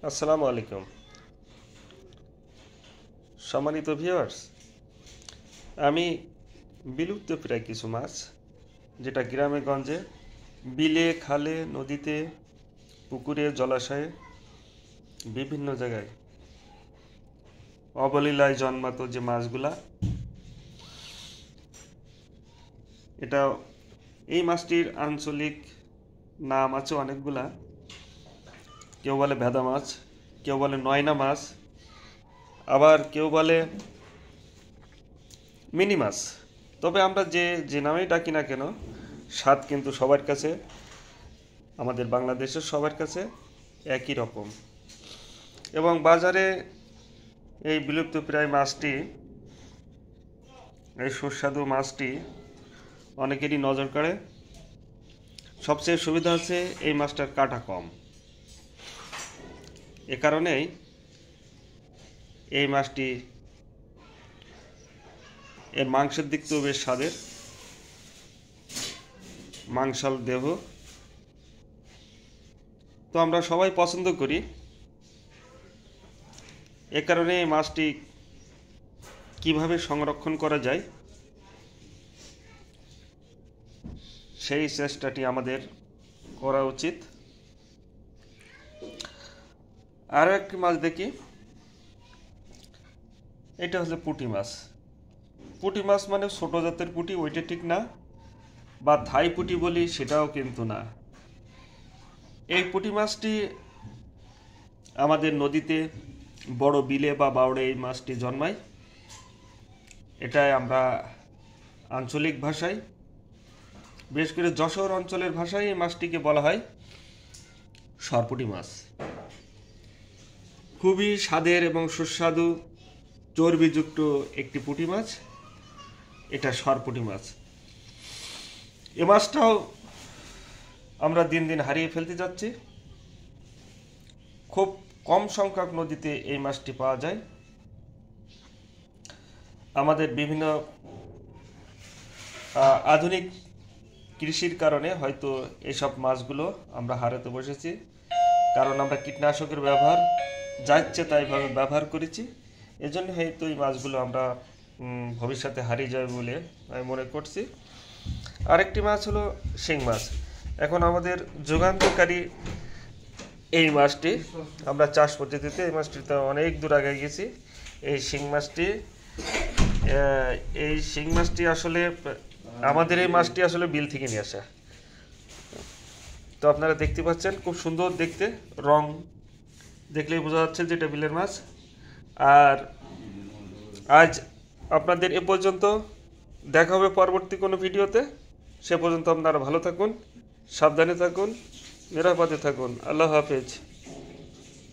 আসসালামু আলাইকুম। সম্মানিত ভিউয়ার্স, আমি বিলুপ্তপ্রায় কিছু মাছ, যেটা গ্রামে গঞ্জে বিলে, খালে, নদীতে, পুকুরে, জলাশয়ে বিভিন্ন জায়গায় অবলীলায় জন্মাতো যে মাছগুলা, এটা এই মাছটির আঞ্চলিক নাম আছে অনেকগুলা। কেউ বলে ভেদা মাছ, কেউ বলে নয়না মাছ, আবার কেউ বলে মিনি মাছ। তবে আমরা যে নামেই ডাকি না কেন, স্বাদ কিন্তু সবার কাছে, আমাদের বাংলাদেশের সবার কাছে একই রকম। এবং বাজারে এই বিলুপ্তপ্রায় মাছটি, এই সুস্বাদু মাছটি অনেকেরই নজর কাড়ে। সবচেয়ে সুবিধা আছে এই মাছটার কাঁটা কম। এ কারণেই এই মাছটি এর মাংসের দিক তো বেশ স্বাদের, মাংসাল দেহ। তো আমরা সবাই পছন্দ করি। এ কারণে এই মাছটি কিভাবে সংরক্ষণ করা যায় সেই চেষ্টাটি আমাদের করা উচিত। আরও একটি মাছ দেখি, এটা হচ্ছে পুঁটি মাছ। পুঁটি মাছ মানে ছোট জাতের পুঁটি, ওইটা ঠিক না, বা থাই পুঁটি বলি সেটাও কিন্তু না। এই পুঁটি মাছটি আমাদের নদীতে, বড় বিলে বা বাওড়ে এই মাছটি জন্মায়। এটাই আমরা আঞ্চলিক ভাষায়, বিশেষ করে যশোর অঞ্চলের ভাষায় এই মাছটিকে বলা হয় সরপুঁটি মাছ। খুবই স্বাদের এবং সুস্বাদু চর্বিযুক্ত একটি পুঁটি মাছ, এটা সরপুঁটি মাছ। এ মাছটাও আমরা দিন দিন হারিয়ে ফেলতে যাচ্ছি। খুব কম সংখ্যক নদীতে এই মাছটি পাওয়া যায়। আমাদের বিভিন্ন আধুনিক কৃষির কারণে হয়তো এসব মাছগুলো আমরা হারাতে বসেছি, কারণ আমরা কীটনাশকের ব্যবহার যা ইচ্ছে তাইভাবে ব্যবহার করেছি। এজন্য হয়তো এই মাছগুলো আমরা ভবিষ্যতে হারিয়ে যাবে বলে আমি মনে করছি। আরেকটি মাছ হলো শিং মাছ। এখন আমাদের যুগান্তকারী এই মাছটি, আমরা চাষ পদ্ধতিতে এই মাছটিতে অনেক দূর আগে গেছি। এই শিং মাছটি আসলে আমাদের এই মাছটি আসলে বিল থেকে নিয়ে আসা। তো আপনারা দেখতে পাচ্ছেন খুব সুন্দর দেখতে, রং দেখলেই বোঝা যাচ্ছে যে এটা বিলের মাছ। আর আজ আপনাদের এ পর্যন্ত, দেখা হবে পরবর্তী কোনো ভিডিওতে। সে পর্যন্ত আপনারা ভালো থাকুন, সাবধানে থাকুন, নিরাপদে থাকুন। আল্লাহ হাফেজ।